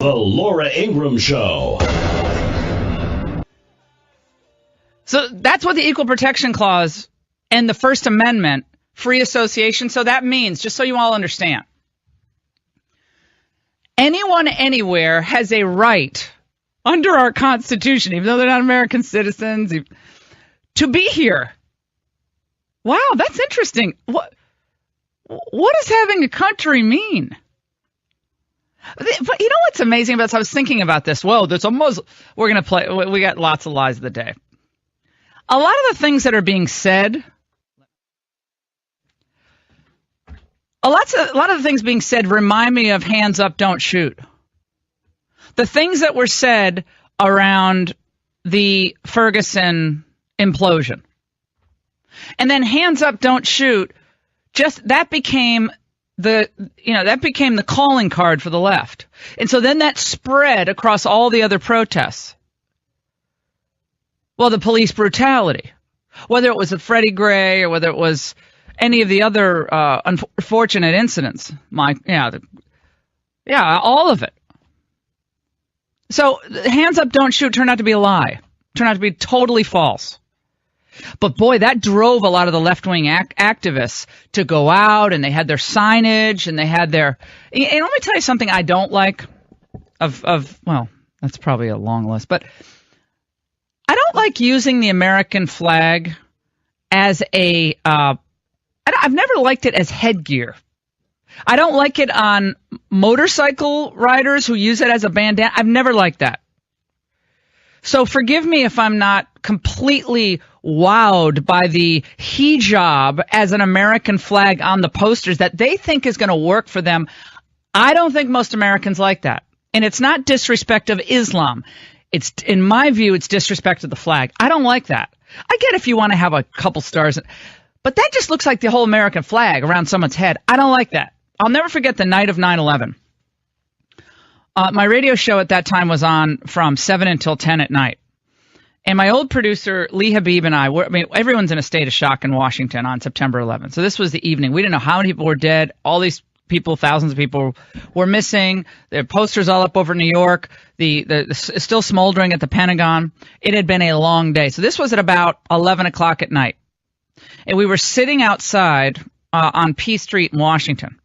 The Laura Ingraham Show. So that's what the Equal Protection Clause and the First Amendment, free association, so that means, just so you all understand, anyone anywhere has a right under our Constitution, even though they're not American citizens, to be here. Wow, that's interesting. What does having a country mean? But you know what's amazing about this? I was thinking about this. Whoa, there's almost, we're going to play, we got lots of lies of the day. A lot of the things that are being said, a lot of the things being said remind me of hands up, don't shoot. The things that were said around the Ferguson implosion. And then hands up, don't shoot, just that became the calling card for the left. And so then that spread across all the other protests. Well, the police brutality, whether it was a Freddie Gray or whether it was any of the other unfortunate incidents, all of it. So hands up, don't shoot turned out to be a lie, turned out to be totally false. But boy, that drove a lot of the left-wing activists to go out, and they had their signage, and they had their. And let me tell you something I don't like. Well, that's probably a long list, but I don't like using the American flag as a. I've never liked it as headgear. I don't like it on motorcycle riders who use it as a bandana. I've never liked that. So forgive me if I'm not completely wowed by the hijab as an American flag on the posters that they think is going to work for them. I don't think most Americans like that. And it's not disrespect of Islam. It's, in my view, it's disrespect of the flag. I don't like that. I get if you want to have a couple stars, but that just looks like the whole American flag around someone's head. I don't like that. I'll never forget the night of 9/11. My radio show at that time was on from 7 until 10 at night. And my old producer, Lee Habib, and everyone's in a state of shock in Washington on September 11th. So this was the evening. We didn't know how many people were dead. All these people, thousands of people were missing. There were posters all up over New York. The still smoldering at the Pentagon. It had been a long day. So this was at about 11 o'clock at night. And we were sitting outside on P Street in Washington.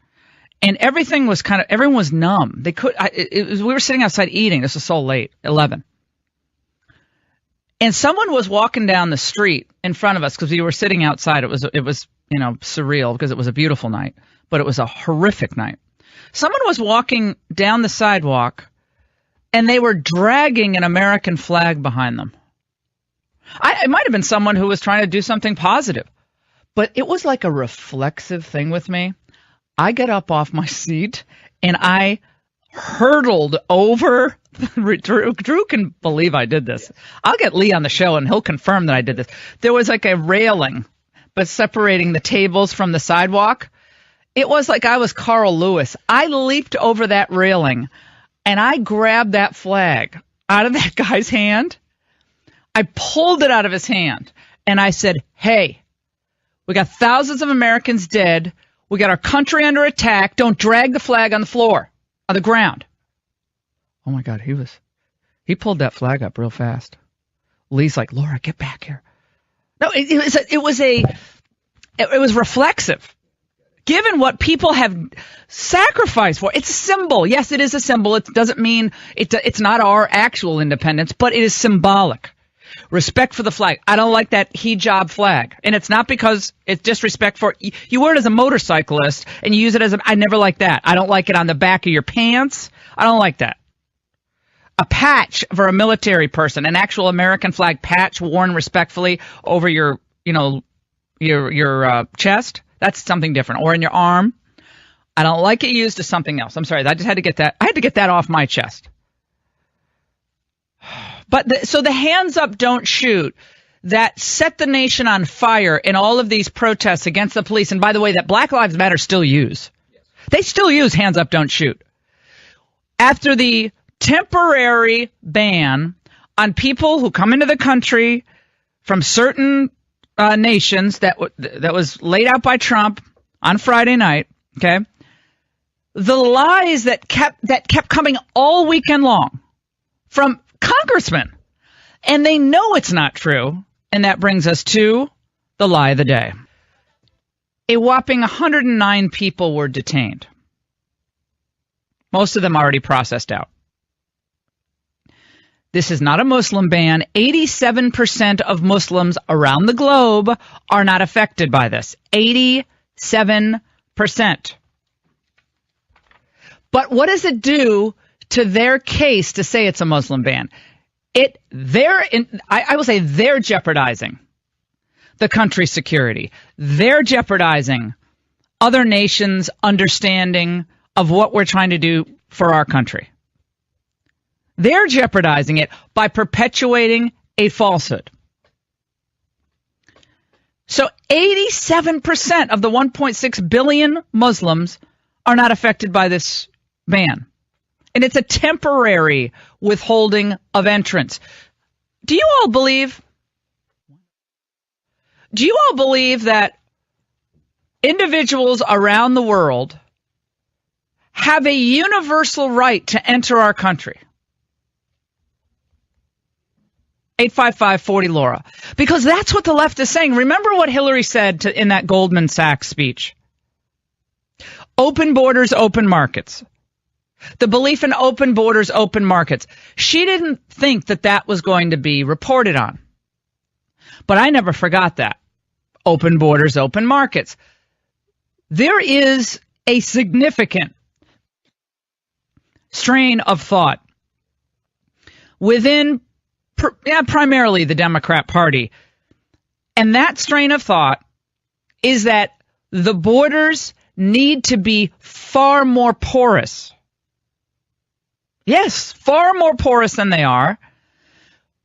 And everything was everyone was numb. We were sitting outside eating. This was so late, 11. And someone was walking down the street in front of us because we were sitting outside. It was surreal because it was a beautiful night, but it was a horrific night. Someone was walking down the sidewalk, and they were dragging an American flag behind them. It might have been someone who was trying to do something positive, but it was like a reflexive thing with me. I got up off my seat, and I hurtled over. Drew can believe I did this. I'll get Lee on the show, and he'll confirm that I did this. There was like a railing, but separating the tables from the sidewalk. It was like I was Carl Lewis. I leaped over that railing, and I grabbed that flag out of that guy's hand. I pulled it out of his hand, and I said, hey, we got thousands of Americans dead. We got our country under attack. Don't drag the flag on the floor, on the ground. Oh, my God, he pulled that flag up real fast. Lee's like, Laura, get back here. No, it was reflexive. Given what people have sacrificed for, it's a symbol. Yes, it is a symbol. It doesn't mean it's not our actual independence, but it is symbolic. Respect for the flag. I don't like that hijab flag. And it's not because it's disrespect for you wear it as a motorcyclist and you use it as I never like that. I don't like it on the back of your pants. I don't like that. A patch for a military person, an actual American flag patch worn respectfully over your chest. That's something different. Or in your arm. I don't like it used as something else. I'm sorry. I just had to get that. I had to get that off my chest. But so the hands up, don't shoot that set the nation on fire in all of these protests against the police. And by the way, that Black Lives Matter still use. They still use hands up, don't shoot. After the temporary ban on people who come into the country from certain nations that was laid out by Trump on Friday night, okay? the lies that kept coming all weekend long from congressmen. And they know it's not true. And that brings us to the lie of the day. A whopping 109 people were detained. Most of them already processed out. This is not a Muslim ban. 87% of Muslims around the globe are not affected by this. 87%. But what does it do to their case to say it's a Muslim ban? I will say they're jeopardizing the country's security. They're jeopardizing other nations' understanding of what we're trying to do for our country. They're jeopardizing it by perpetuating a falsehood. So 87% of the 1.6 billion Muslims are not affected by this ban. And it's a temporary withholding of entrance. Do you all believe that individuals around the world have a universal right to enter our country? 855-40-LAURA. Because that's what the left is saying. Remember what Hillary said in that Goldman Sachs speech. Open borders, open markets. The belief in open borders, open markets. She didn't think that was going to be reported on. But I never forgot that. Open borders, open markets. There is a significant strain of thought within primarily the Democrat Party. And that strain of thought is that the borders need to be far more porous. Yes, far more porous than they are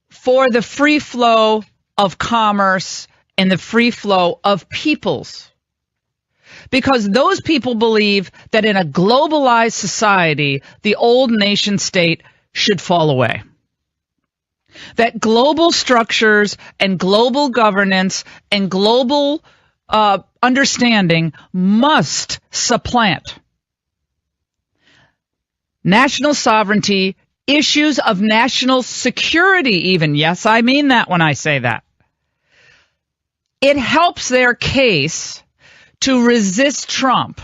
for the free flow of commerce and the free flow of peoples. Because those people believe that in a globalized society, the old nation state should fall away. That global structures and global governance and global understanding must supplant national sovereignty, issues of national security even. Yes, I mean that when I say that. It helps their case to resist Trump,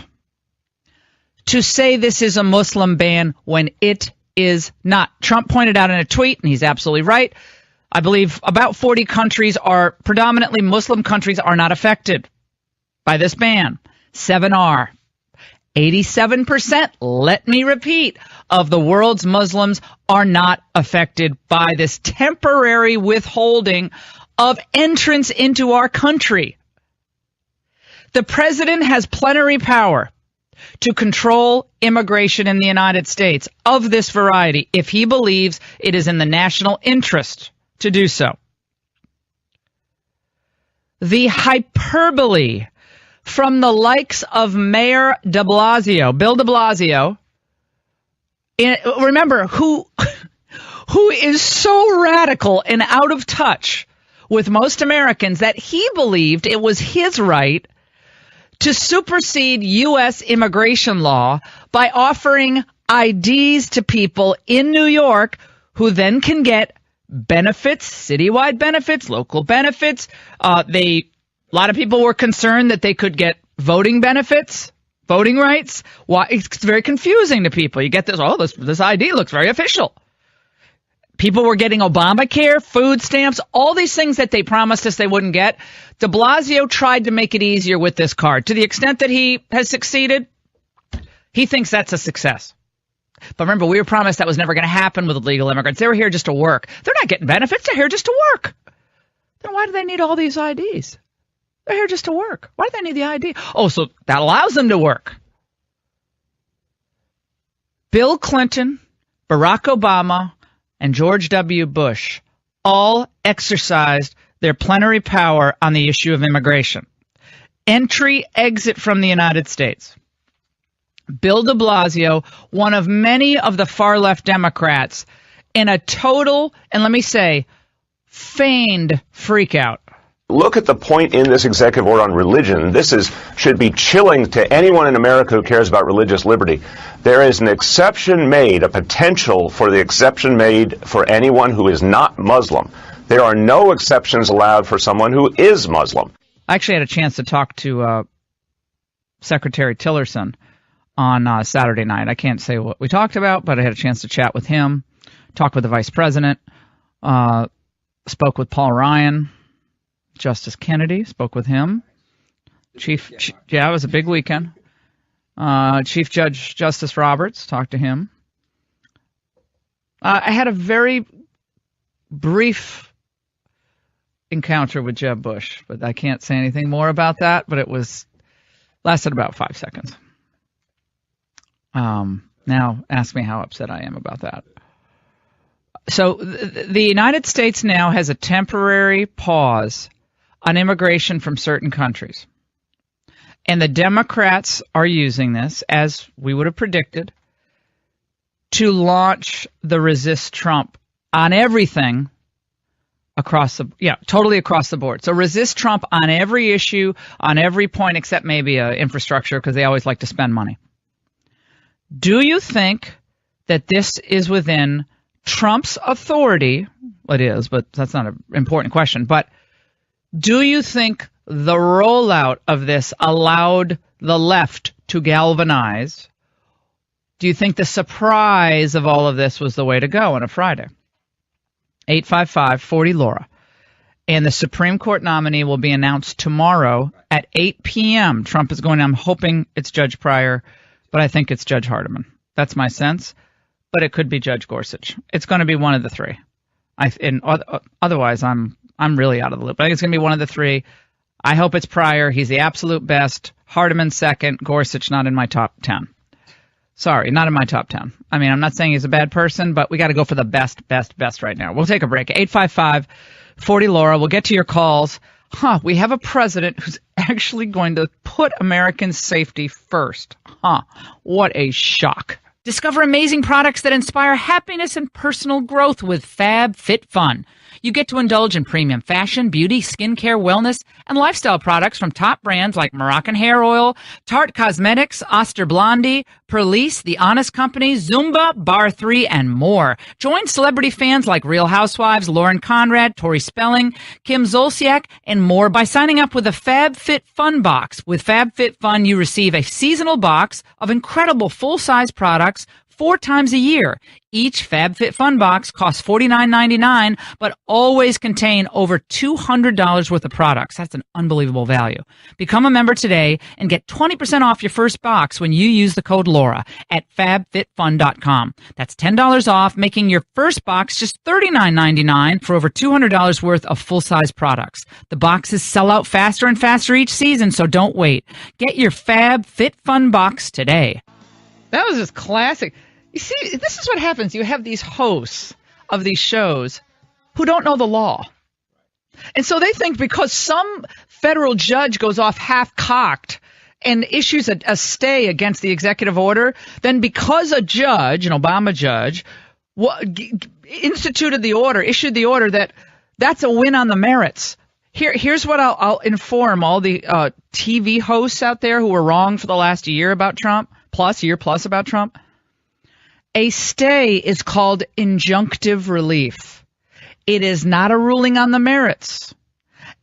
to say this is a Muslim ban when it is not. Trump pointed out in a tweet, and he's absolutely right, I believe about 40 countries are predominantly Muslim countries are not affected by this ban. 7 are. 87%, let me repeat, of the world's Muslims are not affected by this temporary withholding of entrance into our country. The president has plenary power to control immigration in the United States of this variety if he believes it is in the national interest to do so. The hyperbole from the likes of Mayor de Blasio, Bill de Blasio, remember, who is so radical and out of touch with most Americans that he believed it was his right to supersede U.S. immigration law by offering IDs to people in New York who then can get benefits, citywide benefits, local benefits. A lot of people were concerned that they could get voting benefits, voting rights. Why? It's very confusing to people. You get this ID looks very official. People were getting Obamacare, food stamps, all these things that they promised us they wouldn't get. De Blasio tried to make it easier with this card. To the extent that he has succeeded, he thinks that's a success. But remember, we were promised that was never going to happen with illegal immigrants. They were here just to work. They're not getting benefits. They're here just to work. Then why do they need all these IDs? They're here just to work. Why do they need the ID? Oh, so that allows them to work. Bill Clinton, Barack Obama, and George W. Bush all exercised their plenary power on the issue of immigration. Entry, exit from the United States. Bill de Blasio, one of many of the far-left Democrats, in a total, and let me say, feigned freakout. look at the point in this executive order on religion. Should be chilling to anyone in America who cares about religious liberty. There is an exception made, a potential for the exception made for anyone who is not Muslim. There are no exceptions allowed for someone who is Muslim. I actually had a chance to talk to Secretary Tillerson on Saturday night. I can't say what we talked about, but I had a chance to chat with him, talk with the Vice President, spoke with Paul Ryan, Justice Kennedy, spoke with him. It was a big weekend. Chief Judge Justice Roberts, talked to him. I had a very brief encounter with Jeb Bush, but I can't say anything more about that, but it lasted about 5 seconds. Now ask me how upset I am about that. So the United States now has a temporary pause on immigration from certain countries. And the Democrats are using this, as we would have predicted, to launch the resist Trump on everything totally across the board. So resist Trump on every issue, on every point, except maybe infrastructure, because they always like to spend money. Do you think that this is within Trump's authority? It is, but that's not an important question. But do you think the rollout of this allowed the left to galvanize? Do you think the surprise of all of this was the way to go on a Friday? 855-40-LAURA. And the Supreme Court nominee will be announced tomorrow at 8 p.m. Trump is going, I'm hoping it's Judge Pryor, but I think it's Judge Hardiman. That's my sense. But it could be Judge Gorsuch. It's going to be one of the three. Otherwise, I'm really out of the loop. I think it's going to be one of the three. I hope it's Pryor. He's the absolute best. Hardiman second. Gorsuch not in my top 10. Sorry, not in my top 10. I mean, I'm not saying he's a bad person, but we got to go for the best right now. We'll take a break. 855-40-LAURA. We'll get to your calls. We have a president who's actually going to put American safety first. What a shock. Discover amazing products that inspire happiness and personal growth with FabFitFun. You get to indulge in premium fashion, beauty, skincare, wellness, and lifestyle products from top brands like Moroccan Hair Oil, Tarte Cosmetics, Oster Blondie, Perlice, The Honest Company, Zumba, Bar 3, and more. Join celebrity fans like Real Housewives, Lauren Conrad, Tori Spelling, Kim Zolciak, and more by signing up with a FabFitFun box. With FabFitFun, you receive a seasonal box of incredible full-size products 4 times a year. Each FabFitFun box costs $49.99, but always contain over $200 worth of products. That's an unbelievable value. Become a member today and get 20% off your first box when you use the code LAURA at fabfitfun.com. That's $10 off, making your first box just $39.99 for over $200 worth of full-size products. The boxes sell out faster and faster each season, so don't wait. Get your FabFitFun box today. That was just classic. You see, this is what happens. You have these hosts of these shows who don't know the law. And so they think because some federal judge goes off half-cocked and issues a stay against the executive order, then because a judge, an Obama judge, issued the order, that's a win on the merits. Here's what I'll inform all the TV hosts out there who were wrong for the last year about Trump, year plus about Trump. A stay is called injunctive relief. It is not a ruling on the merits.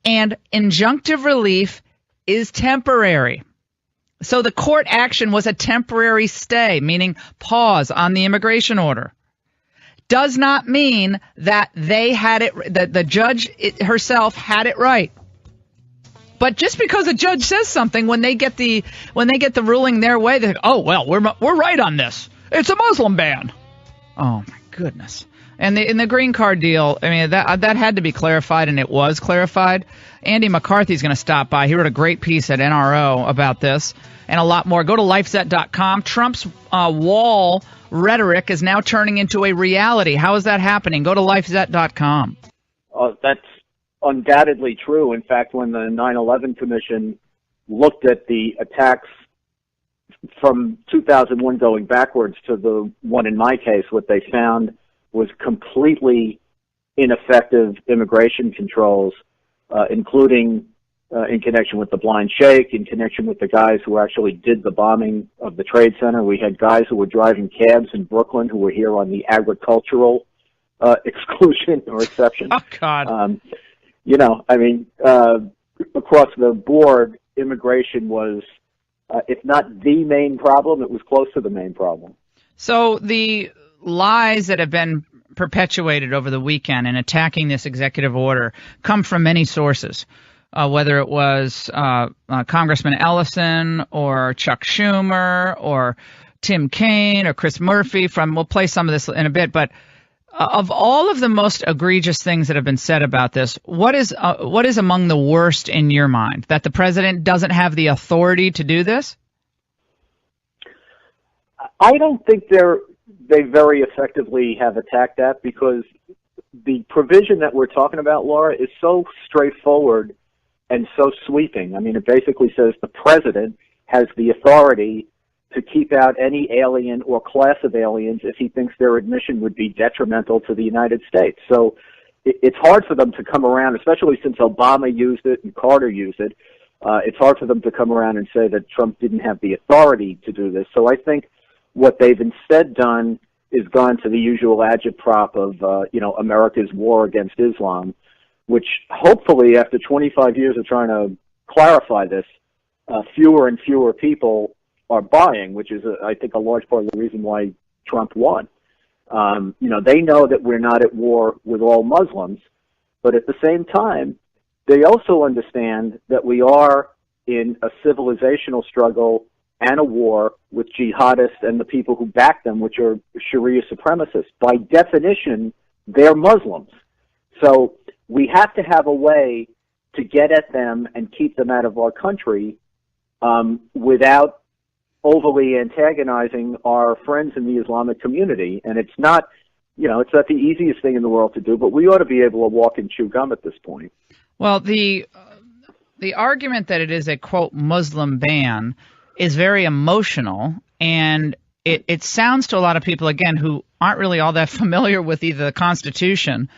And injunctive relief is temporary. So the court action was a temporary stay, meaning pause on the immigration order. Does not mean that they had it, that the judge herself had it right. But just because a judge says something, when they get the ruling their way, they think, oh well, we're right on this. It's a Muslim ban. Oh my goodness! And in the green card deal, I mean that had to be clarified, and it was clarified. Andy McCarthy's going to stop by. He wrote a great piece at NRO about this and a lot more. Go to lifezet.com. Trump's wall rhetoric is now turning into a reality. How is that happening? Go to lifezet.com. That's undoubtedly true. In fact, when the 9/11 Commission looked at the attacks from 2001 going backwards to the one in my case, what they found was completely ineffective immigration controls including in connection with the Blind Sheikh, in connection with the guys who actually did the bombing of the Trade Center. We had guys who were driving cabs in Brooklyn who were here on the agricultural exclusion or exception. Oh, God. Across the board, immigration was, if not the main problem, it was close to the main problem. So the lies that have been perpetuated over the weekend in attacking this executive order come from many sources, whether it was Congressman Ellison or Chuck Schumer or Tim Kaine or Chris Murphy we'll play some of this in a bit, but of all of the most egregious things that have been said about this, what is among the worst in your mind? That the president doesn't have the authority to do this? I don't think they very effectively have attacked that, because the provision that we're talking about, Laura, is so straightforward and so sweeping. I mean, it basically says the president has the authority to keep out any alien or class of aliens if he thinks their admission would be detrimental to the United States. So it's hard for them to come around, especially since Obama used it and Carter used it. It's hard for them to come around and say that Trump didn't have the authority to do this. So I think what they've instead done is gone to the usual agitprop of, America's war against Islam, which hopefully after 25 years of trying to clarify this, fewer and fewer people are buying, which is, I think, a large part of the reason why Trump won. They know that we're not at war with all Muslims, but at the same time, they also understand that we are in a civilizational struggle and a war with jihadists and the people who back them, which are Sharia supremacists. By definition, they're Muslims. So we have to have a way to get at them and keep them out of our country without overly antagonizing our friends in the Islamic community. And it's not the easiest thing in the world to do, but we ought to be able to walk and chew gum at this point. Well, the argument that it is a, quote, Muslim ban is very emotional, and it sounds to a lot of people, again, who aren't really all that familiar with either the Constitution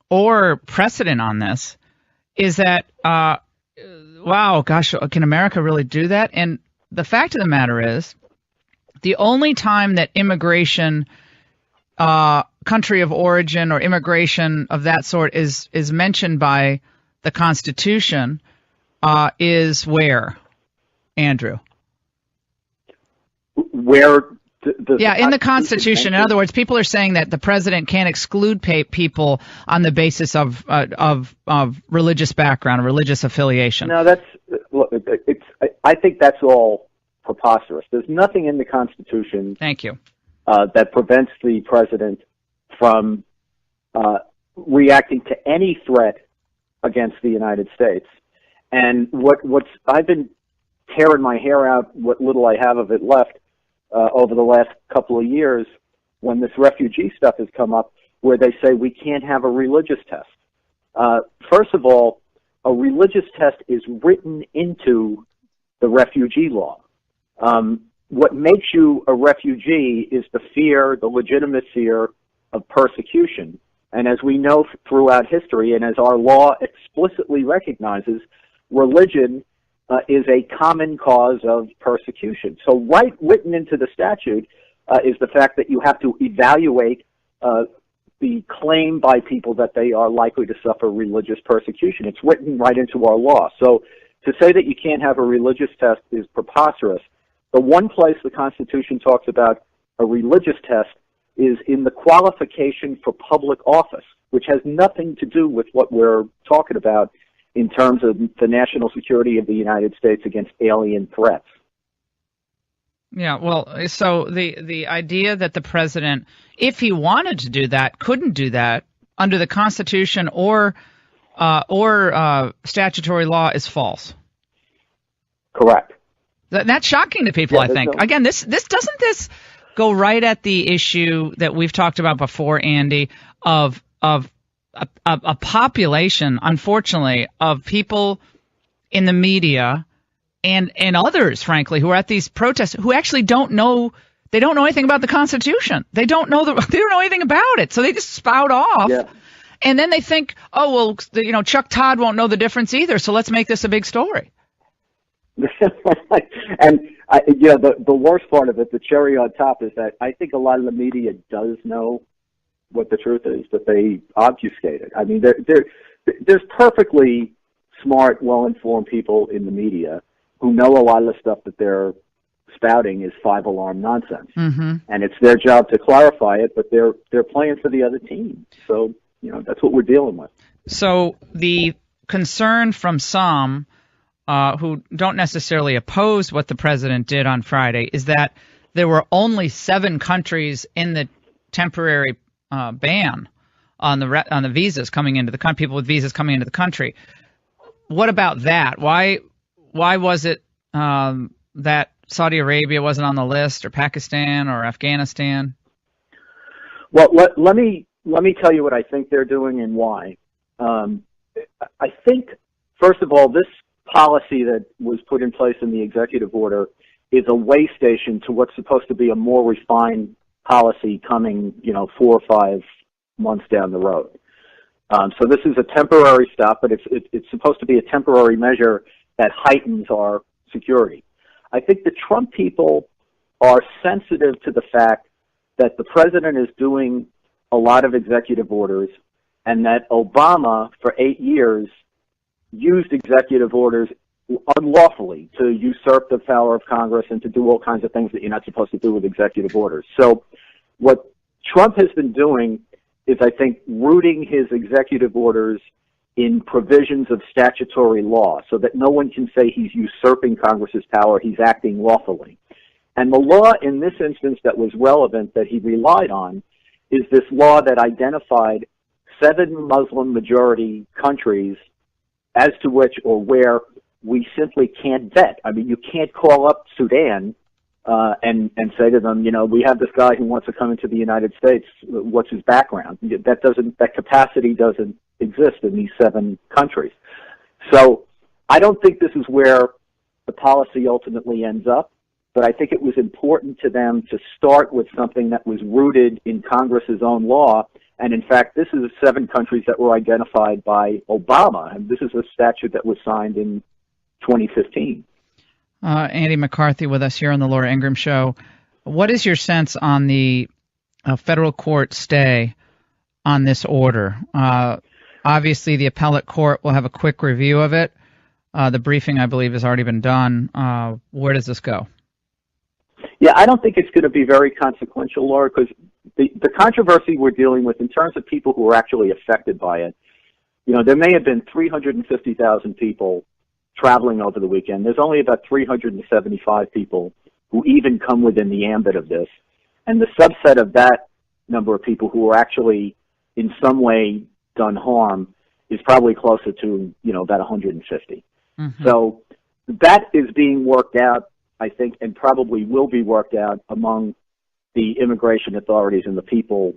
or precedent on this, is that, wow, gosh, can America really do that? And the fact of the matter is, the only time that immigration, country of origin or immigration of that sort is mentioned by the Constitution is where, Andrew? Where in the Constitution. In other words, people are saying that the president can't exclude people on the basis of religious background or religious affiliation. No, I think that's all preposterous. There's nothing in the Constitution. Thank you. That prevents the president from reacting to any threat against the United States. And what's I've been tearing my hair out, what little I have of it left, over the last couple of years, when this refugee stuff has come up, where they say we can't have a religious test. First of all, a religious test is written into the refugee law. What makes you a refugee is the legitimate fear of persecution. And as we know throughout history, and as our law explicitly recognizes, religion is a common cause of persecution. So written into the statute is the fact that you have to evaluate the claim by people that they are likely to suffer religious persecution. It's written right into our law. So to say that you can't have a religious test is preposterous. The one place the Constitution talks about a religious test is in the qualification for public office, which has nothing to do with what we're talking about in terms of the national security of the United States against alien threats. Yeah, well, so the idea that the president, if he wanted to do that, couldn't do that under the Constitution or statutory law is false. Correct. That's shocking to people, I think. Again, this doesn't go right at the issue that we've talked about before, Andy, of a population, unfortunately, of people in the media and others, frankly, who are at these protests who actually don't know anything about the Constitution. They don't know anything about it, so they just spout off. Yeah. And then they think, oh, well, Chuck Todd won't know the difference either, so let's make this a big story. And the worst part of it, the cherry on top, is that I think a lot of the media does know what the truth is, but they obfuscate it. I mean, there's perfectly smart, well-informed people in the media who know a lot of the stuff that they're spouting is five-alarm nonsense, and it's their job to clarify it. But they're playing for the other team, so that's what we're dealing with. So the concern from some who don't necessarily oppose what the president did on Friday is that there were only 7 countries in the temporary ban on the visas coming into the country, people with visas coming into the country. What about that? Why was it that Saudi Arabia wasn't on the list, or Pakistan, or Afghanistan? Well, let me tell you what I think they're doing and why. I think, first of all, this policy that was put in place in the executive order is a way station to what's supposed to be a more refined policy coming, 4 or 5 months down the road. So this is a temporary stop, but it's supposed to be a temporary measure that heightens our security. I think the Trump people are sensitive to the fact that the president is doing a lot of executive orders, and that Obama, for 8 years, used executive orders unlawfully to usurp the power of Congress and to do all kinds of things that you're not supposed to do with executive orders. So what Trump has been doing is, I think, rooting his executive orders in provisions of statutory law so that no one can say he's usurping Congress's power, he's acting lawfully. And the law in this instance that was relevant that he relied on is this law that identified 7 Muslim-majority countries as to which or where we simply can't vet. I mean, you can't call up Sudan and say to them, we have this guy who wants to come into the United States. What's his background? That capacity doesn't exist in these 7 countries. So I don't think this is where the policy ultimately ends up, but I think it was important to them to start with something that was rooted in Congress's own law. And in fact, this is 7 countries that were identified by Obama, and this is a statute that was signed in 2015. Andy McCarthy with us here on the Laura Ingraham Show. What is your sense on the federal court stay on this order? Obviously, the appellate court will have a quick review of it. The briefing, I believe, has already been done. Where does this go? Yeah, I don't think it's going to be very consequential, Laura, because the controversy we're dealing with in terms of people who are actually affected by it, there may have been 350,000 people traveling over the weekend. There's only about 375 people who even come within the ambit of this. And the subset of that number of people who are actually in some way done harm is probably closer to, about 150. So that is being worked out, I think, and probably will be worked out among the immigration authorities and the people,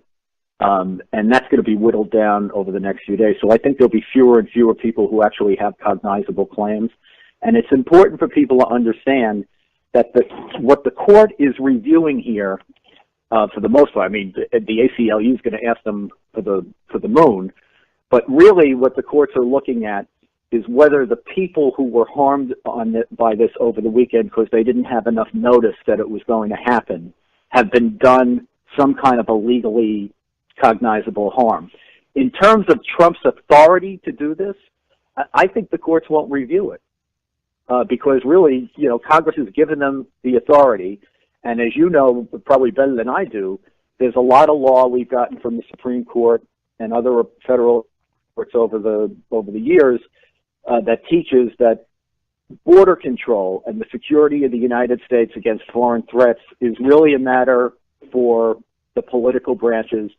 and that's going to be whittled down over the next few days. So I think there'll be fewer and fewer people who actually have cognizable claims. And it's important for people to understand that what the court is reviewing here, for the most part, I mean, the ACLU is going to ask them for the moon, but really what the courts are looking at is whether the people who were harmed by this over the weekend because they didn't have enough notice that it was going to happen have been done some kind of a legally cognizable harm. In terms of Trump's authority to do this, I think the courts won't review it because really, Congress has given them the authority. And as you know, probably better than I do, there's a lot of law we've gotten from the Supreme Court and other federal courts over the years that teaches that border control and the security of the United States against foreign threats is really a matter for the political branches,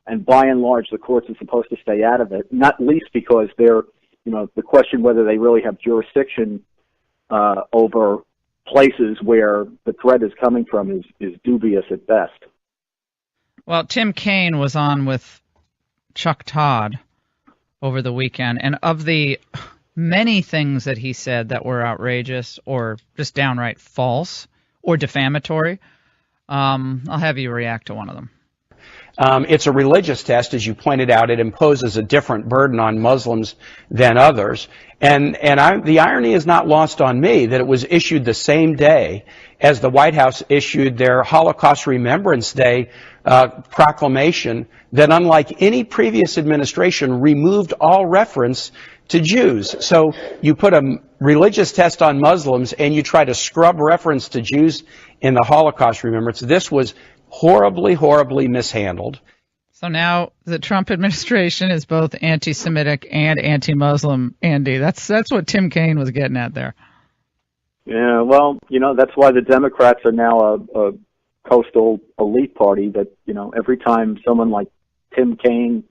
and by and large, the courts are supposed to stay out of it, not least because they're, the question whether they really have jurisdiction over places where the threat is coming from is dubious at best. Well, Tim Kaine was on with Chuck Todd over the weekend, and of the many things that he said that were outrageous or just downright false or defamatory, I'll have you react to one of them. It's a religious test, as you pointed out. It imposes a different burden on Muslims than others. And the irony is not lost on me that it was issued the same day as the White House issued their Holocaust Remembrance Day proclamation that, unlike any previous administration, removed all reference to Jews. So you put a religious test on Muslims and you try to scrub reference to Jews in the Holocaust Remembrance. This was horribly, horribly mishandled. So now the Trump administration is both anti-Semitic and anti-Muslim, Andy. That's what Tim Kaine was getting at there. Yeah, well, that's why the Democrats are now a coastal elite party that, every time someone like Tim Kaine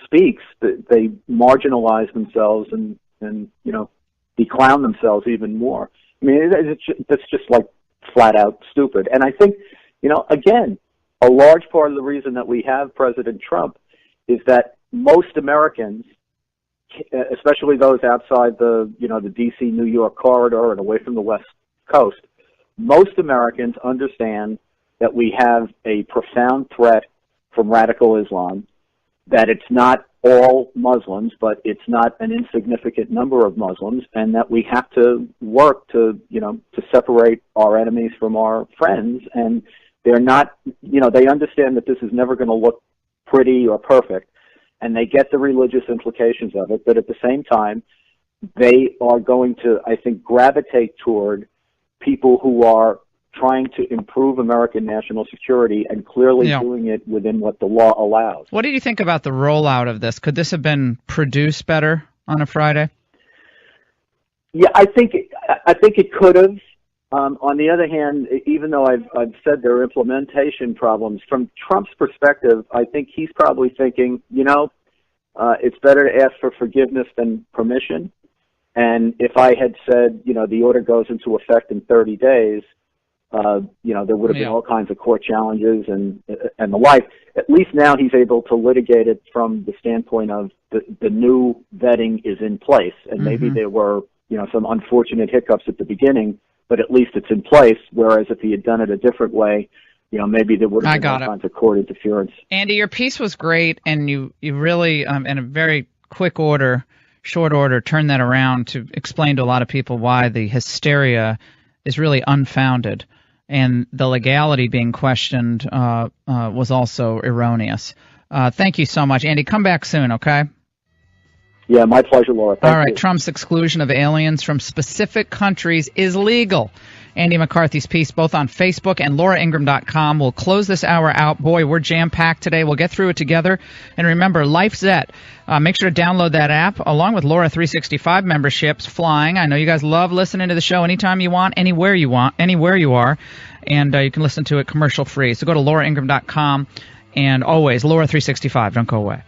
speaks, they marginalize themselves and declown themselves even more. I mean, that's just like flat out stupid. And I think, again, a large part of the reason that we have President Trump is that most Americans, especially those outside the D.C. New York corridor and away from the West Coast, most Americans understand that we have a profound threat from radical Islam, that it's not all Muslims, but it's not an insignificant number of Muslims, and that we have to work to separate our enemies from our friends. And they're not, they understand that this is never going to look pretty or perfect, and they get the religious implications of it, but at the same time, they are going to, I think, gravitate toward people who are trying to improve American national security and clearly doing it within what the law allows. What did you think about the rollout of this? Could this have been produced better on a Friday? Yeah, I think it could have. On the other hand, even though I've said there are implementation problems, from Trump's perspective, I think he's probably thinking, it's better to ask for forgiveness than permission. And if I had said, the order goes into effect in 30 days, there would have been all kinds of court challenges and the like. At least now he's able to litigate it from the standpoint of the new vetting is in place. And maybe there were, some unfortunate hiccups at the beginning, but at least it's in place. Whereas if he had done it a different way, maybe there would have been all kinds of court interference. Andy, your piece was great, and you really, in a very quick order, short order, turned that around to explain to a lot of people why the hysteria is really unfounded, and the legality being questioned was also erroneous. Thank you so much, Andy. Come back soon, okay? Yeah, my pleasure, Laura. Thank All right, you. Trump's exclusion of aliens from specific countries is legal. Andy McCarthy's piece both on Facebook and LauraIngraham.com. We'll close this hour out. Boy, we're jam-packed today. We'll get through it together. And remember, LifeZet. Make sure to download that app along with Laura 365 memberships. Flying. I know you guys love listening to the show anytime you want, anywhere you are. And you can listen to it commercial-free. So go to LauraIngraham.com. And always, Laura 365. Don't go away.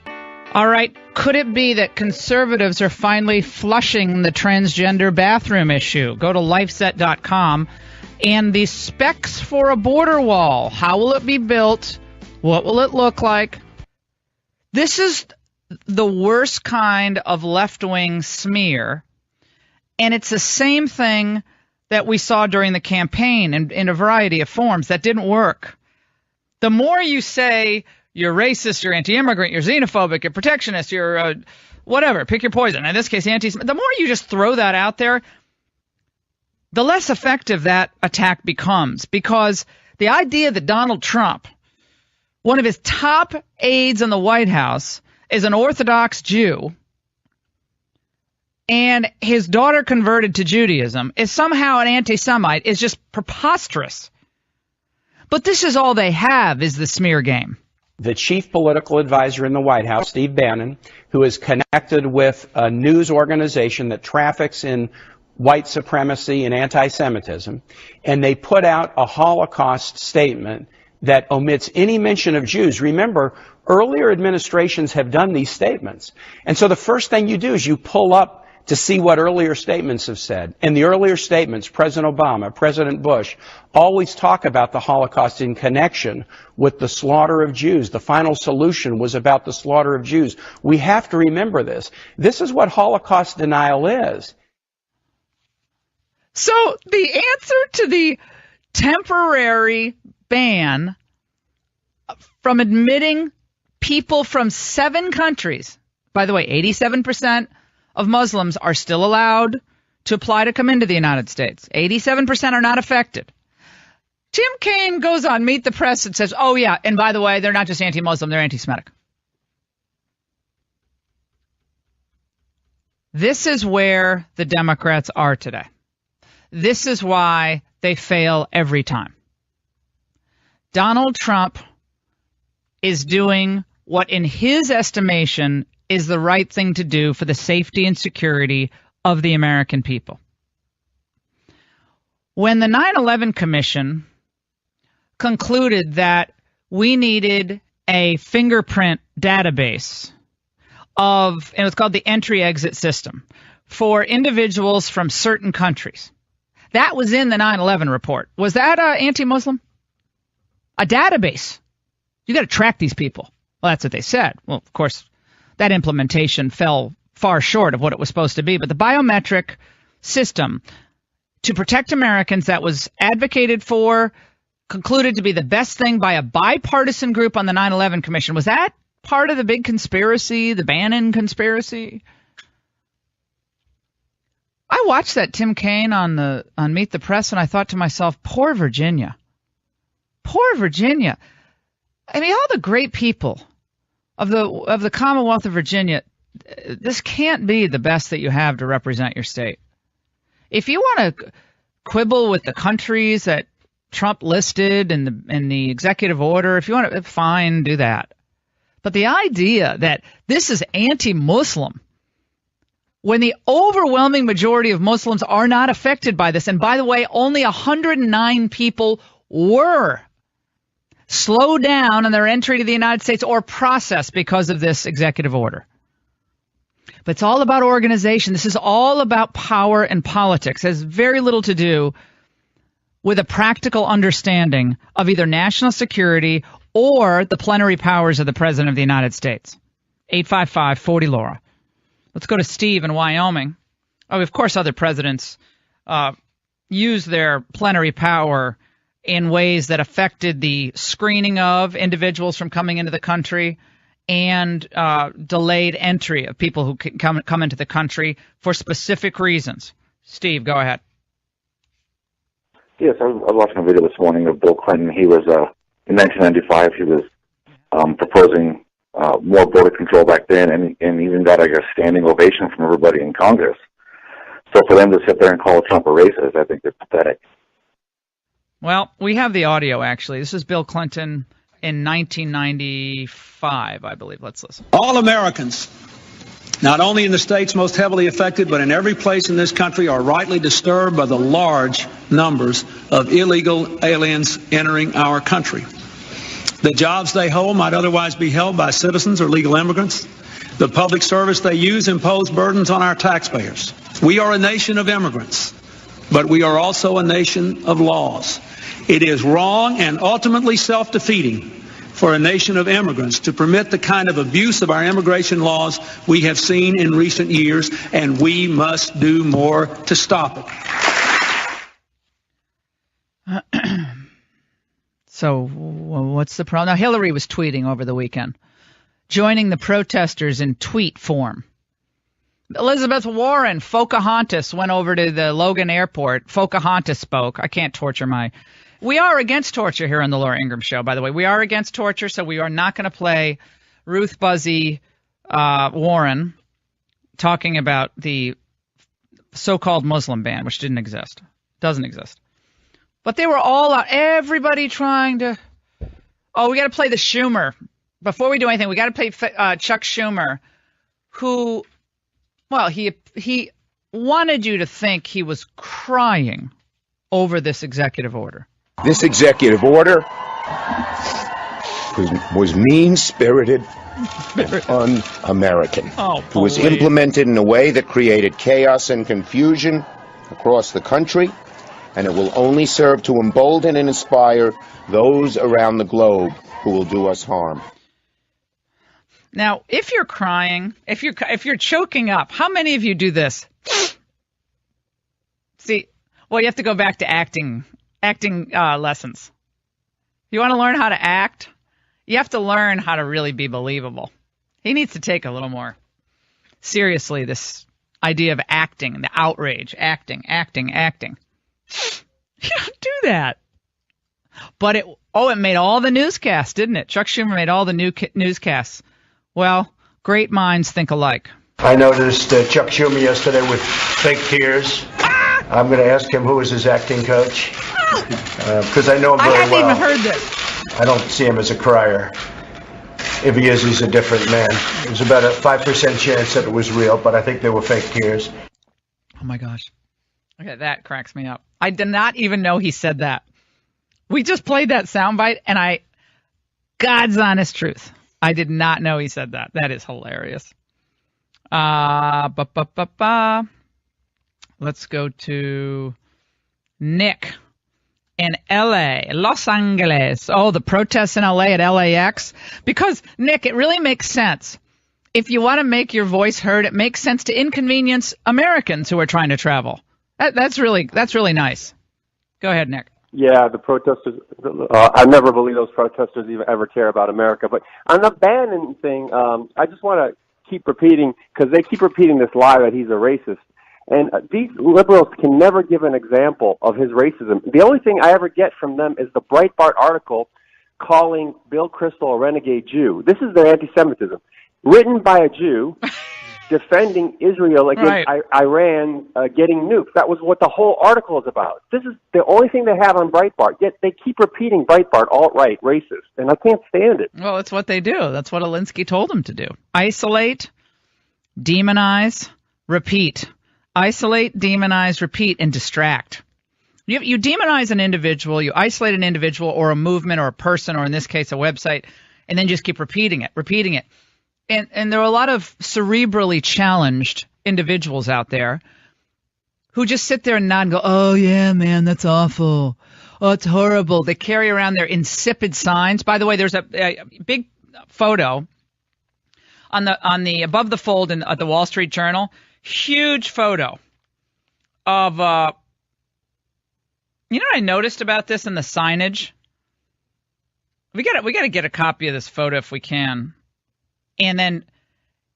All right, could it be that conservatives are finally flushing the transgender bathroom issue? Go to lifeset.com. And the specs for a border wall. How will it be built? What will it look like? This is the worst kind of left-wing smear. And it's the same thing that we saw during the campaign in a variety of forms that didn't work. The more you say you're racist, you're anti-immigrant, you're xenophobic, you're protectionist, you're whatever, pick your poison. In this case, the more you just throw that out there, the less effective that attack becomes. Because the idea that Donald Trump, one of his top aides in the White House, is an Orthodox Jew, and his daughter converted to Judaism, is somehow an anti-Semite, is just preposterous. But this is all they have, is the smear game. The chief political advisor in the White House, Steve Bannon, who is connected with a news organization that traffics in white supremacy and anti-Semitism, and they put out a Holocaust statement that omits any mention of Jews. Remember, earlier administrations have done these statements. And so the first thing you do is you pull up to see what earlier statements have said. And the earlier statements, President Obama, President Bush, always talk about the Holocaust in connection with the slaughter of Jews. The final solution was about the slaughter of Jews. We have to remember this. This is what Holocaust denial is. So the answer to the temporary ban from admitting people from 7 countries. By the way, 87% of Muslims are still allowed to apply to come into the United States. 87% are not affected. Tim Kaine goes on Meet the Press and says, oh, yeah, and by the way, they're not just anti-Muslim, they're anti-Semitic. This is where the Democrats are today. This is why they fail every time. Donald Trump is doing what, in his estimation, is the right thing to do for the safety and security of the American people. When the 9/11 Commission concluded that we needed a fingerprint database of, and it's called the entry-exit system, for individuals from certain countries. That was in the 9/11 report. Was that anti-Muslim? A database. You got to track these people. Well, that's what they said. Well, of course, that implementation fell far short of what it was supposed to be. But the biometric system to protect Americans that was advocated for, concluded to be the best thing by a bipartisan group on the 9/11 Commission. Was that part of the big conspiracy, the Bannon conspiracy? I watched that Tim Kaine on Meet the Press, and I thought to myself, poor Virginia. Poor Virginia. I mean, all the great people of the Commonwealth of Virginia, this can't be the best that you have to represent your state. If you want to quibble with the countries that Trump listed in the executive order, if you want to, fine, do that. But the idea that this is anti-Muslim, when the overwhelming majority of Muslims are not affected by this, and by the way, only 109 people were slowed down in their entry to the United States or processed because of this executive order. But it's all about organization. This is all about power and politics. It has very little to do with a practical understanding of either national security or the plenary powers of the President of the United States. 855-40-LAURA. Let's go to Steve in Wyoming. Oh, of course, other presidents use their plenary power in ways that affected the screening of individuals from coming into the country and delayed entry of people who come into the country for specific reasons. Steve, go ahead. Yes, I was watching a video this morning of Bill Clinton. He was, in 1995, he was proposing more border control back then, and even got, I guess, standing ovation from everybody in Congress. So for them to sit there and call Trump a racist, I think it's pathetic. Well, we have the audio, actually. This is Bill Clinton in 1995, I believe. Let's listen. All Americans, not only in the states most heavily affected, but in every place in this country, are rightly disturbed by the large numbers of illegal aliens entering our country. The jobs they hold might otherwise be held by citizens or legal immigrants. The public service they use impose burdens on our taxpayers. We are a nation of immigrants, but we are also a nation of laws. It is wrong and ultimately self-defeating for a nation of immigrants to permit the kind of abuse of our immigration laws we have seen in recent years, and we must do more to stop it. So what's the problem? Now, Hillary was tweeting over the weekend, joining the protesters in tweet form. Elizabeth Warren, Pocahontas, went over to the Logan Airport. Pocahontas spoke. I can't torture my... We are against torture here on the Laura Ingraham Show, by the way. We are against torture, so we are not going to play Ruth Buzzy Warren talking about the so-called Muslim ban, which didn't exist. Doesn't exist. But they were all out, everybody trying to... Oh, we got to play the Schumer. Before we do anything, we got to play Chuck Schumer, who... Well, he wanted you to think he was crying over this executive order. This executive order was mean-spirited and un-American. Oh, it was implemented in a way that created chaos and confusion across the country, and it will only serve to embolden and inspire those around the globe who will do us harm. Now, if you're crying, if you're choking up, how many of you do this? See, well, you have to go back to acting lessons. You want to learn how to act? You have to learn how to really be believable. He needs to take a little more seriously this idea of acting, the outrage, acting. You don't do that. But it made all the newscasts, didn't it? Chuck Schumer made all the newscasts. Well, great minds think alike. I noticed Chuck Schumer yesterday with fake tears. I'm going to ask him who is his acting coach, because I know him very well. I hadn't even heard this. I don't see him as a crier. If he is, he's a different man. There's about a 5% chance that it was real, but I think they were fake tears. Oh, my gosh. Okay, that cracks me up. I did not even know he said that. We just played that soundbite, and God's honest truth, I did not know he said that. That is hilarious. Let's go to Nick in L.A., Los Angeles. Oh, the protests in L.A. at LAX. Because, Nick, it really makes sense. If you want to make your voice heard, it makes sense to inconvenience Americans who are trying to travel. That's really nice. Go ahead, Nick. Yeah, the protesters, I never believe those protesters even ever care about America. But on the Bannon thing, I just want to keep repeating, because they keep repeating this lie that he's a racist. And these liberals can never give an example of his racism. The only thing I ever get from them is the Breitbart article calling Bill Kristol a renegade Jew. This is their anti-Semitism. Written by a Jew defending Israel against Iran getting nukes. That was what the whole article is about. This is the only thing they have on Breitbart, yet they keep repeating Breitbart, alt-right, racist, and I can't stand it. Well, that's what they do. That's what Alinsky told them to do. Isolate, demonize, repeat. Isolate, demonize, repeat, and distract. You demonize an individual, you isolate an individual or a movement or a person, or in this case a website, and then just keep repeating it. And there are a lot of cerebrally challenged individuals out there who just sit there and nod and go, oh, yeah, man, that's awful. Oh, it's horrible. They carry around their insipid signs. By the way, there's a big photo on the above the fold at the Wall Street Journal. Huge photo of you know what I noticed about this in the signage? We got to get a copy of this photo if we can. And then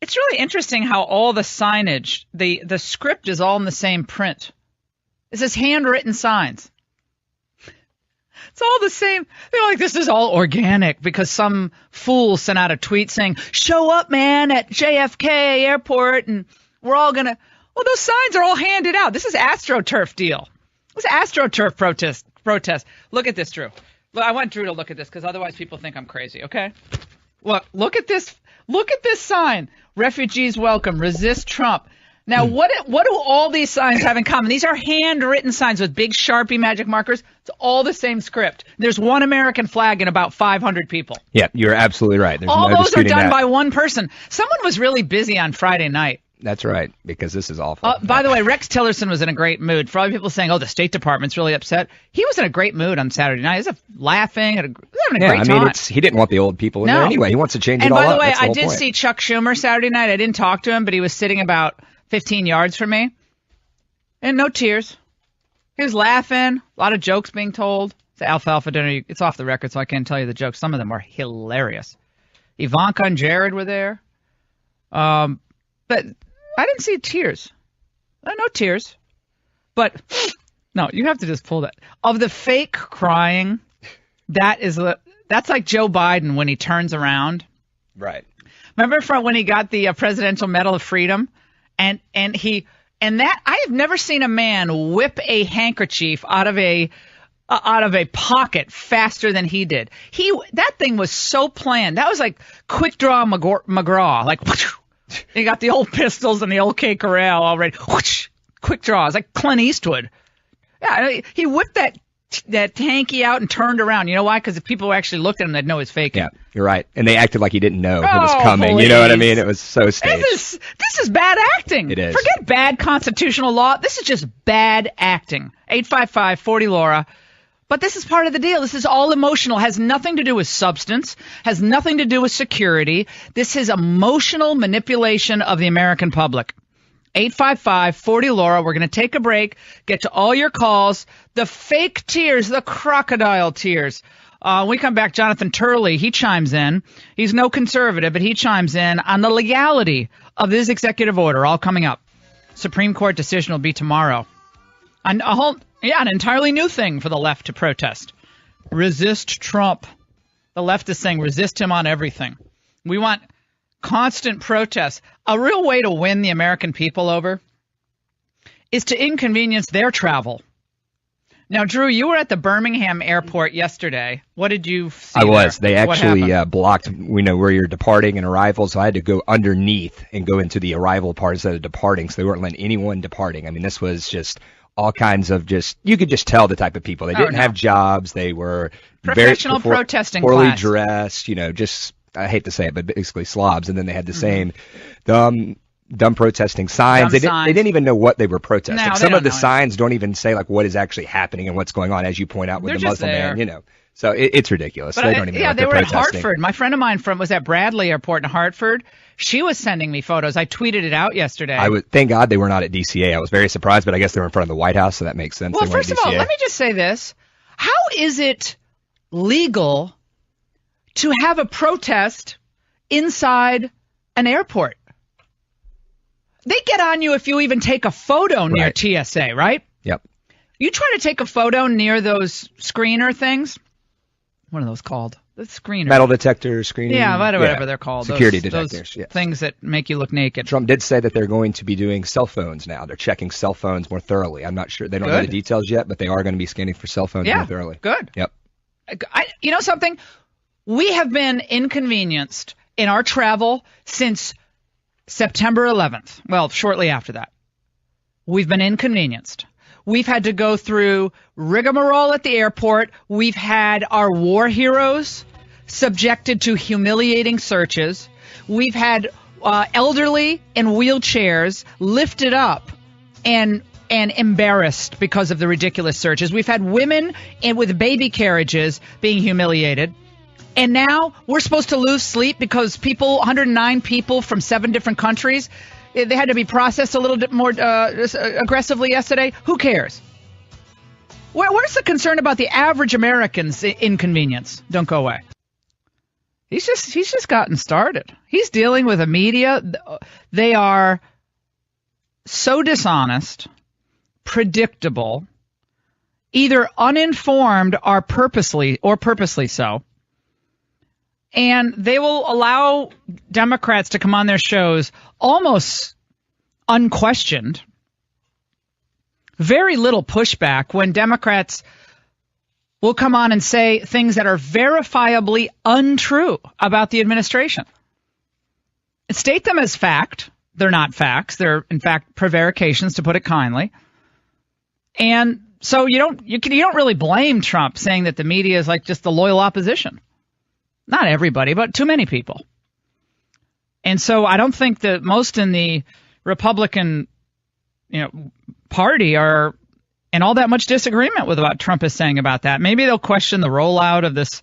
it's really interesting how all the signage, the script is all in the same print. It says handwritten signs. It's all the same. They're like, this is all organic because some fool sent out a tweet saying, show up, man, at JFK Airport, and we're all going to. Well, those signs are all handed out. This is AstroTurf deal. This is AstroTurf protest. Look at this, Drew. Look, I want Drew to look at this because otherwise people think I'm crazy, okay? Look at this. Look at this sign. Refugees welcome. Resist Trump. Now, what do all these signs have in common? These are handwritten signs with big Sharpie magic markers. It's all the same script. There's one American flag and about 500 people. Yeah, you're absolutely right. There's all no those are done that. by one person. Someone was really busy on Friday night. That's right, because this is awful. By the way, Rex Tillerson was in a great mood. For all the people saying, oh, the State Department's really upset, he was in a great mood on Saturday night. He was laughing. He was having a great time. He didn't want the old people in there anyway. He wants to change it all up. And by the way, I did point. see Chuck Schumer Saturday night. I didn't talk to him, but he was sitting about 15 yards from me. And no tears. He was laughing. A lot of jokes being told. It's alfalfa dinner. It's off the record, so I can't tell you the jokes. Some of them were hilarious. Ivanka and Jared were there. But I didn't see tears. No tears. But, no, you have to just pull that. Of the fake crying, that's like Joe Biden when he turns around. Right. Remember from when he got the Presidential Medal of Freedom? And that I have never seen a man whip a handkerchief out of a pocket faster than he did. That thing was so planned. That was like quick draw McGraw. Like, he got the old pistols and the old K Corral already. Whoosh, quick draws, like Clint Eastwood. Yeah, he whipped that tanky out and turned around. You know why? Because if people actually looked at him, they'd know he's faking. Yeah, you're right. And they acted like he didn't know it was coming. Please. You know what I mean? It was so staged. This is bad acting. It is. Forget bad constitutional law. This is just bad acting. 855-40-LAURA. But this is part of the deal. This is all emotional. Has nothing to do with substance. Has nothing to do with security. This is emotional manipulation of the American public. 855-40-LAURA. We're going to take a break, get to all your calls. The fake tears, the crocodile tears When we come back, Jonathan Turley, he chimes in. He's no conservative, but he chimes in on the legality of this executive order, all coming up. Supreme Court decision will be tomorrow. An entirely new thing for the left to protest. Resist Trump. The left is saying resist him on everything. We want constant protests. A real way to win the American people over is to inconvenience their travel. Now, Drew, you were at the Birmingham airport yesterday. What did you see? I was. There? They actually blocked, where you're departing and arrival, so I had to go underneath and go into the arrival part instead of departing, so they weren't letting anyone departing. I mean, this was just all kinds of you could just tell the type of people. They didn't have jobs. They were professional protesting poorly class. Dressed, just, I hate to say it, but basically slobs. And then they had the same dumb protesting signs. They didn't even know what they were protesting. No, some of the signs don't even say like what is actually happening and what's going on, as you point out with the Muslim man. So it's ridiculous. They don't even know what they they're were at protesting. Hartford. My friend of mine was at Bradley Airport in Hartford. She was sending me photos. I tweeted it out yesterday. Thank God they were not at DCA. I was very surprised, but I guess they were in front of the White House, so that makes sense. Well, first of all, let me just say this. How is it legal to have a protest inside an airport? They get on you if you even take a photo near TSA, right? Yep. You try to take a photo near those screener things. What are those called? The screener. Metal detector screening. Yeah, whatever they're called. Security detectors. Those things that make you look naked. Trump did say that they're going to be doing cell phones now. They're checking cell phones more thoroughly. I'm not sure. They don't know the details yet, but they are going to be scanning for cell phones more thoroughly. Good. Yep. You know something? We have been inconvenienced in our travel since September 11th. Well, shortly after that. We've been inconvenienced. We've had to go through rigmarole at the airport. We've had our war heroes subjected to humiliating searches. We've had elderly in wheelchairs lifted up and embarrassed because of the ridiculous searches. We've had women with baby carriages being humiliated. And now we're supposed to lose sleep because 109 people from 7 different countries, they had to be processed a little bit more aggressively yesterday. Who cares? Where's the concern about the average American's inconvenience? Don't go away. He's just gotten started. He's dealing with a media. They are so dishonest, predictable, either uninformed or purposely so. And they will allow Democrats to come on their shows almost unquestioned. Very little pushback when Democrats will come on and say things that are verifiably untrue about the administration. State them as fact. They're not facts. They're, in fact, prevarications, to put it kindly. And so you don't really blame Trump saying that the media is like just the loyal opposition. Not everybody, but too many people. And so I don't think that most in the Republican, party are in all that much disagreement with what Trump is saying about that. Maybe they'll question the rollout of this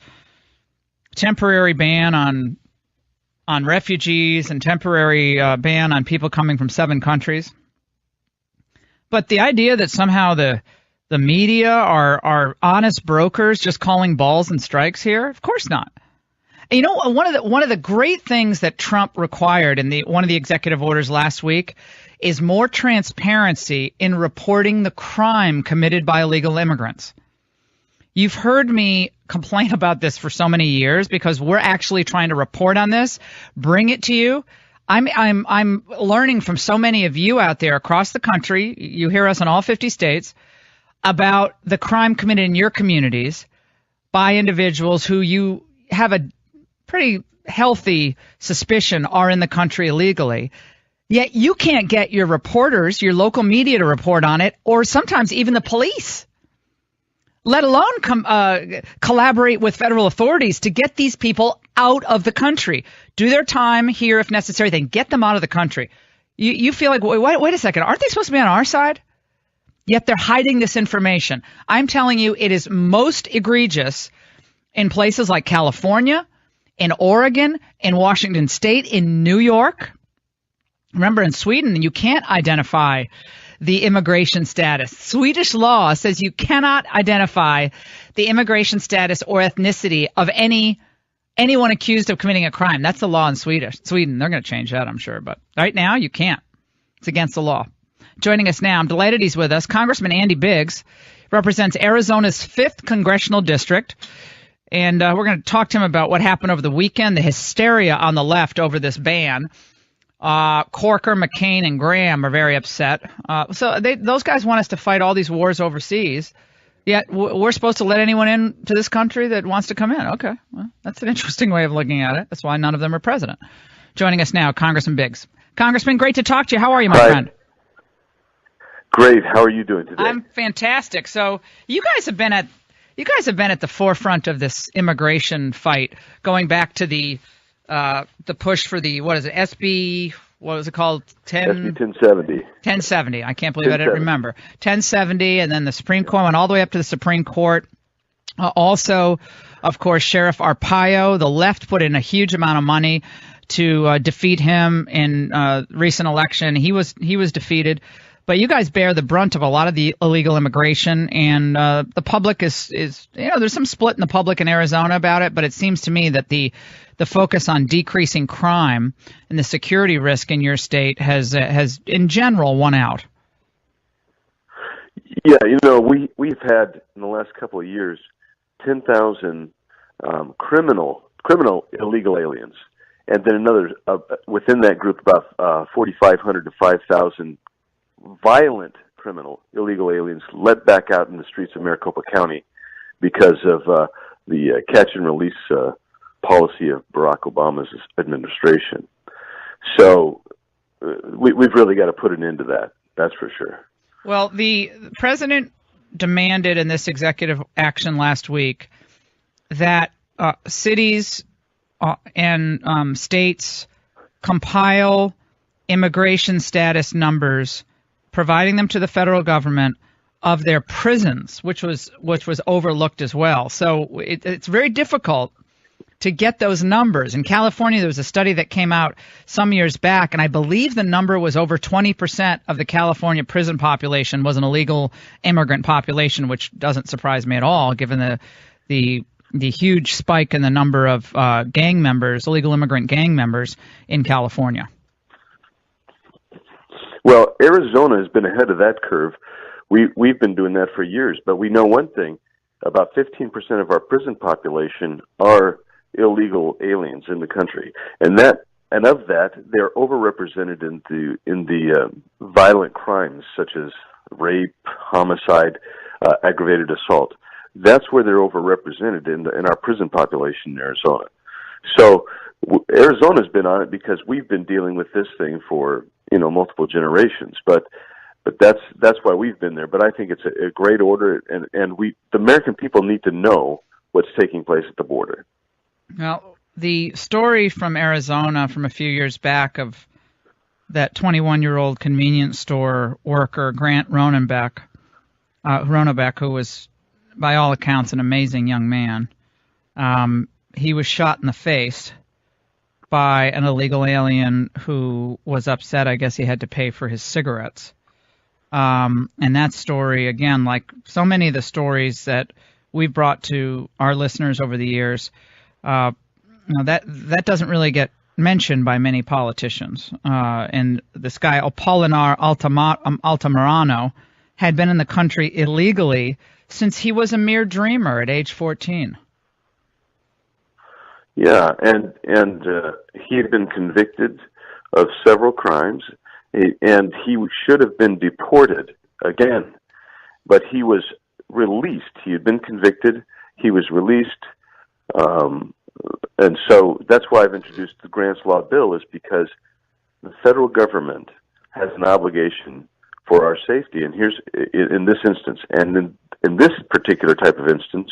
temporary ban on refugees and temporary ban on people coming from 7 countries. But the idea that somehow the media are honest brokers just calling balls and strikes here, of course not. And one of the great things that Trump required in one of the executive orders last week is more transparency in reporting the crime committed by illegal immigrants. You've heard me complain about this for so many years because we're actually trying to report on this, bring it to you. I'm learning from so many of you out there across the country. You hear us in all 50 states about the crime committed in your communities by individuals who you have a pretty healthy suspicion are in the country illegally. Yet you can't get your reporters, your local media to report on it, or sometimes even the police, let alone collaborate with federal authorities to get these people out of the country. Do their time here if necessary, then get them out of the country. You feel like, wait a second, aren't they supposed to be on our side? Yet they're hiding this information. I'm telling you, it is most egregious in places like California, in Oregon, in Washington State, in New York. Remember, in Sweden, you can't identify the immigration status. Swedish law says you cannot identify the immigration status or ethnicity of anyone accused of committing a crime. That's the law in Sweden. They're going to change that, I'm sure. But right now, you can't. It's against the law. Joining us now, I'm delighted he's with us. Congressman Andy Biggs represents Arizona's 5th Congressional District. And we're going to talk to him about what happened over the weekend, the hysteria on the left over this ban. Corker, McCain, and Graham are very upset. Those guys want us to fight all these wars overseas. Yet we're supposed to let anyone into this country that wants to come in. Okay, well, that's an interesting way of looking at it. That's why none of them are president. Joining us now, Congressman Biggs. Congressman, great to talk to you. How are you, my friend? Great. How are you doing today? I'm fantastic. So you guys have been at the forefront of this immigration fight, going back to the push for the SB. What was it called? SB 1070. 1070. I can't believe I didn't remember. 1070, and then the Supreme Court went all the way up to the Supreme Court. Also, of course, Sheriff Arpaio. The left put in a huge amount of money to defeat him in recent election. He was defeated. But you guys bear the brunt of a lot of the illegal immigration, and the public is there's some split in the public in Arizona about it, but it seems to me that the focus on decreasing crime and the security risk in your state has in general won out. Yeah, we've had in the last couple of years 10,000 criminal illegal aliens, and then another within that group about 4,500 to 5,000 violent criminal illegal aliens let back out in the streets of Maricopa County because of the catch and release policy of Barack Obama's administration. So we've really got to put an end to that. That's for sure. Well, the president demanded in this executive action last week that cities and states compile immigration status numbers, providing them to the federal government of their prisons, which was overlooked as well. So it's very difficult to get those numbers. In California, there was a study that came out some years back, and I believe the number was over 20% of the California prison population was an illegal immigrant population, which doesn't surprise me at all, given the huge spike in the number of gang members, illegal immigrant gang members in California. Well, Arizona has been ahead of that curve. We've been doing that for years, but we know one thing: about 15% of our prison population are illegal aliens in the country, and of that, they're overrepresented in the violent crimes such as rape, homicide, aggravated assault. That's where they're overrepresented in our prison population in Arizona. So Arizona's been on it because we've been dealing with this thing for multiple generations, but that's why we've been there. But I think it's a great order, and the American people need to know what's taking place at the border. Now, the story from Arizona from a few years back of that 21-year-old convenience store worker, Grant Ronenbeck, who was, by all accounts, an amazing young man. He was shot in the face by an illegal alien who was upset. I guess he had to pay for his cigarettes. And that story, again, like so many of the stories that we've brought to our listeners over the years, that doesn't really get mentioned by many politicians. And this guy, Apolinar Altamirano, had been in the country illegally since he was a mere dreamer at age 14. Yeah, and he had been convicted of several crimes, and he should have been deported again, but he was released. He had been convicted. He was released, and so that's why I've introduced the Grant's Law bill, is because the federal government has an obligation for our safety. And here's in this instance, and in this particular type of instance,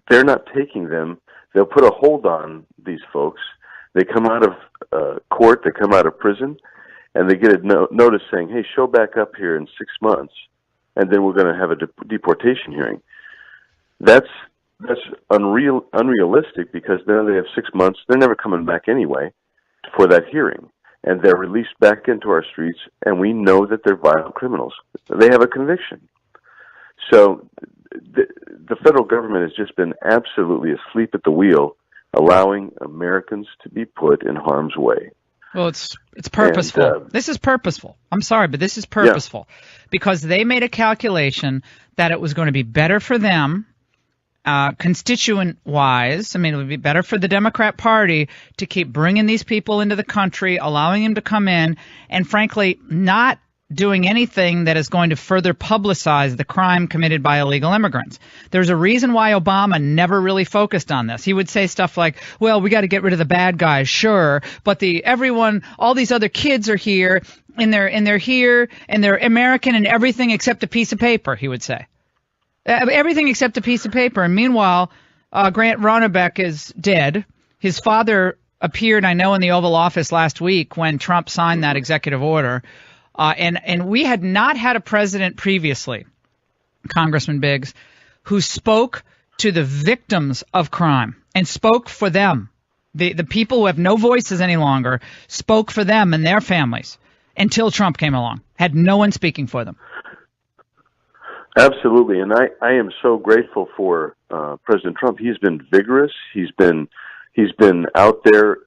they're not taking them. They'll put a hold on these folks. They come out of court, they come out of prison, and they get a notice saying, hey, show back up here in 6 months, and then we're going to have a deportation hearing. That's unrealistic, because then they have 6 months. They're never coming back anyway for that hearing. and they're released back into our streets, and we know that they're violent criminals. They have a conviction. So the federal government has just been absolutely asleep at the wheel, allowing Americans to be put in harm's way. Well, it's purposeful. And, this is purposeful. I'm sorry, but this is purposeful because they made a calculation that it was going to be better for them, constituent-wise. I mean, it would be better for the Democrat Party to keep bringing these people into the country, allowing them to come in, and frankly, not doing anything that is going to further publicize the crime committed by illegal immigrants. There's a reason why Obama never really focused on this. He would say stuff like, well, we got to get rid of the bad guys, sure, but all these other kids are here, and they're here, and they're American and everything except a piece of paper, he would say. Everything except a piece of paper. And meanwhile, Grant Ronnebeck is dead. His father appeared, I know, in the Oval Office last week when Trump signed that executive order. And we had not had a president previously, Congressman Biggs, who spoke to the victims of crime and spoke for them. The people who have no voices any longer spoke for them and their families until Trump came along. Had no one speaking for them. Absolutely, and I am so grateful for President Trump. He's been vigorous. He's been out there.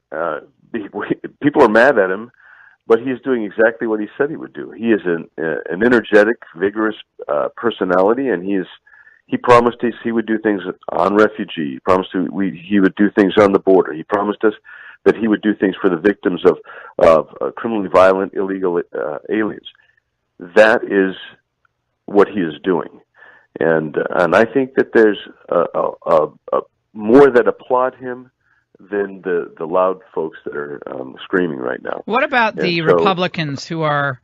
People are mad at him, but he is doing exactly what he said he would do. He is an energetic, vigorous personality, and he promised us he would do things on refugee. He promised he would do things on the border. He promised us that he would do things for the victims of criminally violent, illegal aliens. That is what he is doing, and I think that there's more that applaud him than the loud folks that are screaming right now. What about the Republicans who are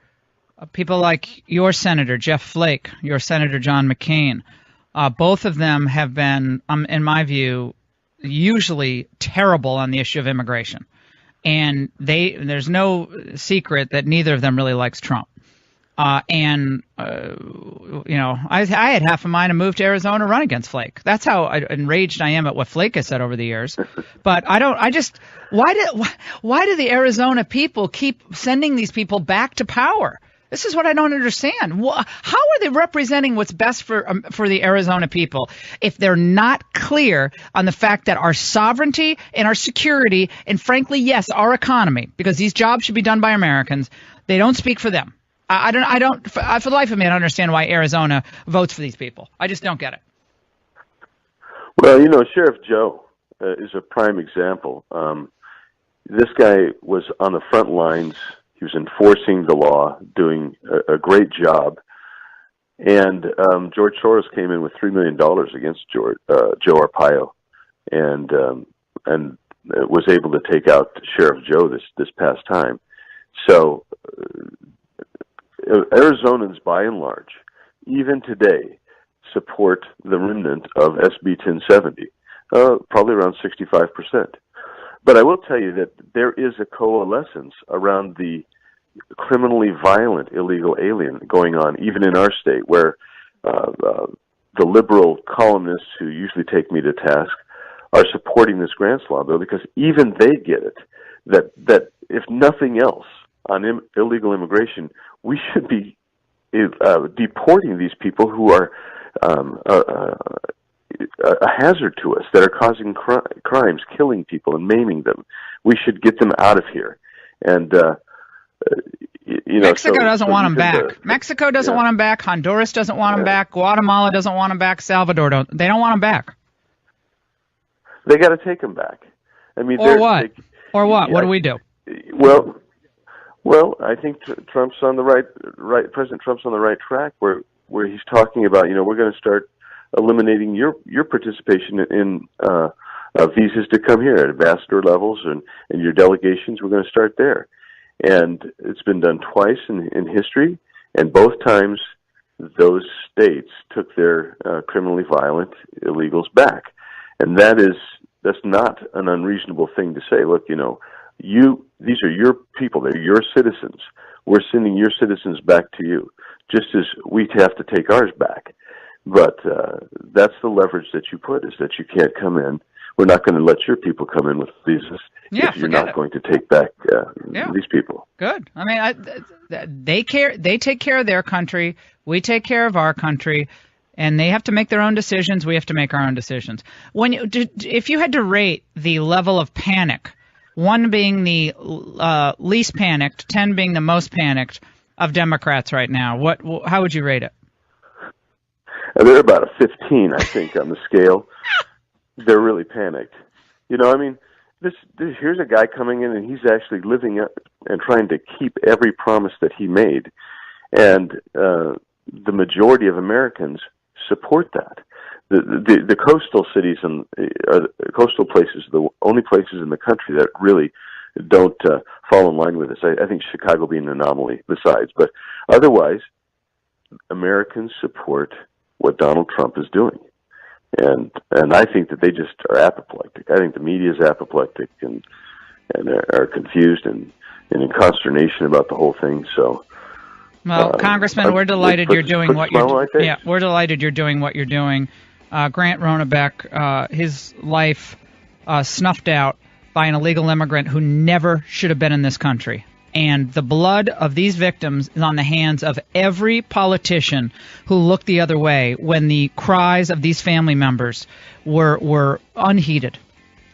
people like your Senator Jeff Flake, your Senator John McCain? Both of them have been, in my view, usually terrible on the issue of immigration, and there's no secret that neither of them really likes Trump. I had half of mine to move to Arizona to run against Flake. That's how enraged I am at what Flake has said over the years. But why do the Arizona people keep sending these people back to power? This is what I don't understand. How are they representing what's best for the Arizona people if they're not clear on the fact that our sovereignty and our security and, frankly, yes, our economy, because these jobs should be done by Americans, they don't speak for them. I don't. For the life of me, I don't understand why Arizona votes for these people. I just don't get it. Well, Sheriff Joe is a prime example. This guy was on the front lines. He was enforcing the law, doing a great job. And George Soros came in with $3 million against Joe Arpaio, and was able to take out Sheriff Joe this past time. So. Arizonans, by and large, even today, support the remnant of SB 1070, probably around 65%. But I will tell you that there is a coalescence around the criminally violent illegal alien going on, even in our state, where the liberal columnists who usually take me to task are supporting this grants law bill because even they get it, that if nothing else, on illegal immigration, we should be deporting these people who are a hazard to us, that are causing crimes, killing people and maiming them. We should get them out of here. And Mexico doesn't want them back. Mexico doesn't want them back. Honduras doesn't want them back. Guatemala doesn't want them back. Salvador don't. They don't want them back. They got to take them back. I mean, or what? Or what? What do we do? Well, I think Trump's on the right. President Trump's on the right track, where he's talking about, we're going to start eliminating your participation in visas to come here at ambassador levels and your delegations. We're going to start there, and it's been done twice in history, and both times those states took their criminally violent illegals back, and that's not an unreasonable thing to say. Look, these are your people. They're your citizens. We're sending your citizens back to you, just as we have to take ours back. But that's the leverage that you put, is that you can't come in we're not going to let your people come in with visas if you're not going to take back these people. Good. I mean, they take care of their country. We take care of our country. And they have to make their own decisions. We have to make our own decisions. If you had to rate the level of panic, 1 being the least panicked, 10 being the most panicked of Democrats right now, how would you rate it? They're about a 15, I think, on the scale. They're really panicked. You know, I mean, here's a guy coming in and he's actually living up and trying to keep every promise that he made. And the majority of Americans support that. The coastal cities and coastal places are the only places in the country that really don't fall in line with this. I think Chicago being an anomaly besides, but otherwise, Americans support what Donald Trump is doing, and I think that they just are apoplectic. I think the media is apoplectic and are confused and in consternation about the whole thing. So. Well, Congressman, we're delighted you're doing what you're doing. Yeah, we're delighted you're doing what you're doing. Grant Ronebeck, his life snuffed out by an illegal immigrant who never should have been in this country. And the blood of these victims is on the hands of every politician who looked the other way when the cries of these family members were unheeded.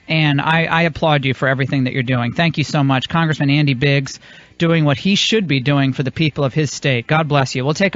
And I applaud you for everything that you're doing. Thank you so much. Congressman Andy Biggs doing what he should be doing for the people of his state. God bless you. We'll take